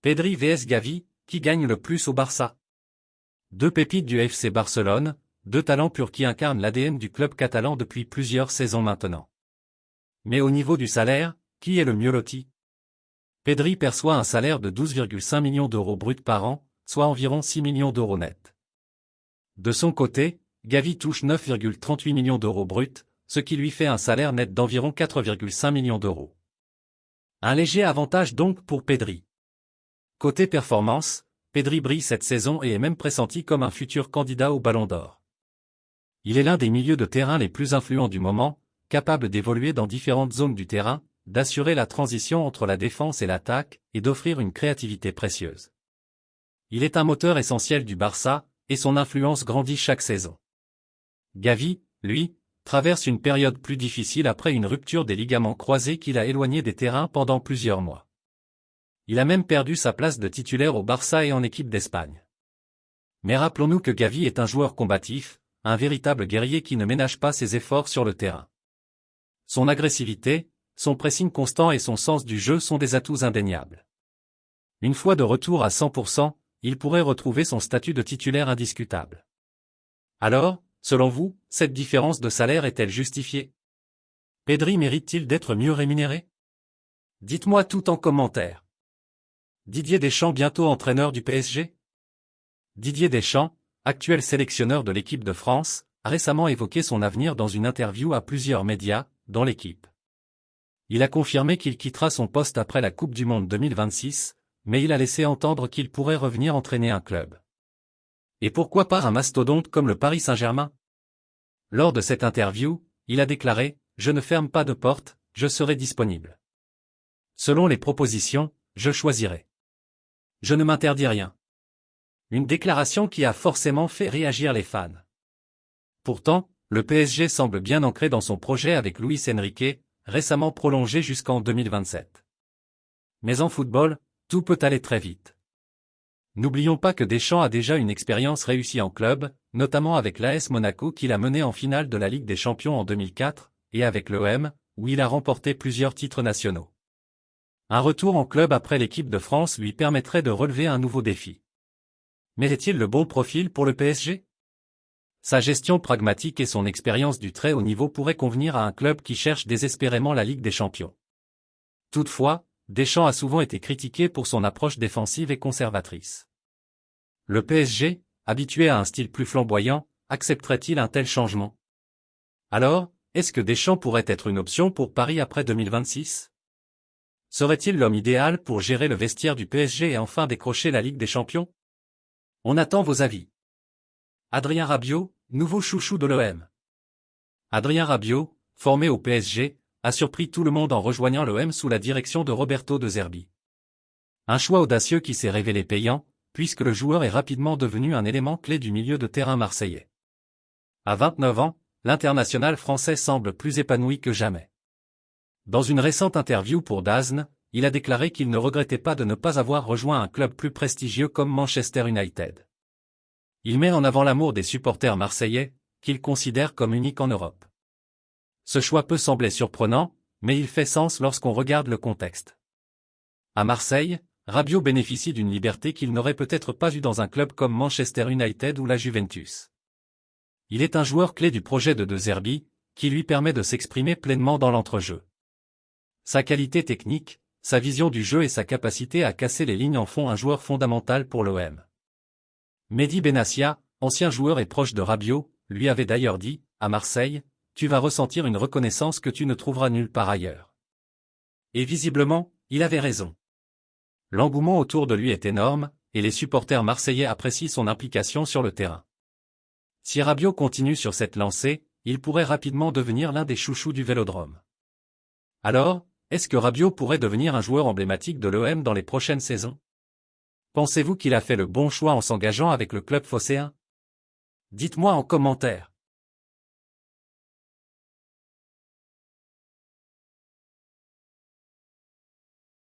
Pedri vs Gavi, qui gagne le plus au Barça? Deux pépites du FC Barcelone, deux talents purs qui incarnent l'ADN du club catalan depuis plusieurs saisons maintenant. Mais au niveau du salaire, qui est le mieux loti? Pedri perçoit un salaire de 12,5 millions d'euros bruts par an, soit environ 6 millions d'euros nets. De son côté, Gavi touche 9,38 millions d'euros bruts, ce qui lui fait un salaire net d'environ 4,5 millions d'euros. Un léger avantage donc pour Pedri. Côté performance, Pedri brille cette saison et est même pressenti comme un futur candidat au Ballon d'Or. Il est l'un des milieux de terrain les plus influents du moment, capable d'évoluer dans différentes zones du terrain, d'assurer la transition entre la défense et l'attaque, et d'offrir une créativité précieuse. Il est un moteur essentiel du Barça, et son influence grandit chaque saison. Gavi, lui, traverse une période plus difficile après une rupture des ligaments croisés qui l'a éloigné des terrains pendant plusieurs mois. Il a même perdu sa place de titulaire au Barça et en équipe d'Espagne. Mais rappelons-nous que Gavi est un joueur combatif, un véritable guerrier qui ne ménage pas ses efforts sur le terrain. Son agressivité, son pressing constant et son sens du jeu sont des atouts indéniables. Une fois de retour à 100%, il pourrait retrouver son statut de titulaire indiscutable. Alors, selon vous, cette différence de salaire est-elle justifiée? Pedri mérite-t-il d'être mieux rémunéré? Dites-moi tout en commentaire. Didier Deschamps bientôt entraîneur du PSG? Didier Deschamps, actuel sélectionneur de l'équipe de France, a récemment évoqué son avenir dans une interview à plusieurs médias, dont l'Équipe. Il a confirmé qu'il quittera son poste après la Coupe du Monde 2026, mais il a laissé entendre qu'il pourrait revenir entraîner un club. Et pourquoi pas un mastodonte comme le Paris Saint-Germain? Lors de cette interview, il a déclaré « Je ne ferme pas de porte, je serai disponible. Selon les propositions, je choisirai. Je ne m'interdis rien. » Une déclaration qui a forcément fait réagir les fans. Pourtant, le PSG semble bien ancré dans son projet avec Luis Enrique, récemment prolongé jusqu'en 2027. Mais en football, tout peut aller très vite. N'oublions pas que Deschamps a déjà une expérience réussie en club, notamment avec l'AS Monaco qu'il a mené en finale de la Ligue des Champions en 2004, et avec l'OM, où il a remporté plusieurs titres nationaux. Un retour en club après l'équipe de France lui permettrait de relever un nouveau défi. Mais est-il le bon profil pour le PSG? Sa gestion pragmatique et son expérience du très haut niveau pourraient convenir à un club qui cherche désespérément la Ligue des Champions. Toutefois, Deschamps a souvent été critiqué pour son approche défensive et conservatrice. Le PSG, habitué à un style plus flamboyant, accepterait-il un tel changement? Alors, est-ce que Deschamps pourrait être une option pour Paris après 2026? Serait-il l'homme idéal pour gérer le vestiaire du PSG et enfin décrocher la Ligue des Champions? On attend vos avis. Adrien Rabiot, nouveau chouchou de l'OM. Adrien Rabiot, formé au PSG, a surpris tout le monde en rejoignant l'OM sous la direction de Roberto De Zerbi. Un choix audacieux qui s'est révélé payant, puisque le joueur est rapidement devenu un élément clé du milieu de terrain marseillais. À 29 ans, l'international français semble plus épanoui que jamais. Dans une récente interview pour DAZN, il a déclaré qu'il ne regrettait pas de ne pas avoir rejoint un club plus prestigieux comme Manchester United. Il met en avant l'amour des supporters marseillais, qu'il considère comme unique en Europe. Ce choix peut sembler surprenant, mais il fait sens lorsqu'on regarde le contexte. À Marseille, Rabiot bénéficie d'une liberté qu'il n'aurait peut-être pas eue dans un club comme Manchester United ou la Juventus. Il est un joueur clé du projet de Zerbi, qui lui permet de s'exprimer pleinement dans l'entrejeu. Sa qualité technique, sa vision du jeu et sa capacité à casser les lignes en font un joueur fondamental pour l'OM. Mehdi Benassia, ancien joueur et proche de Rabiot, lui avait d'ailleurs dit, à Marseille, « Tu vas ressentir une reconnaissance que tu ne trouveras nulle part ailleurs. » Et visiblement, il avait raison. L'engouement autour de lui est énorme, et les supporters marseillais apprécient son implication sur le terrain. Si Rabiot continue sur cette lancée, il pourrait rapidement devenir l'un des chouchous du Vélodrome. Alors, est-ce que Rabiot pourrait devenir un joueur emblématique de l'OM dans les prochaines saisons? Pensez-vous qu'il a fait le bon choix en s'engageant avec le club phocéen? Dites-moi en commentaire.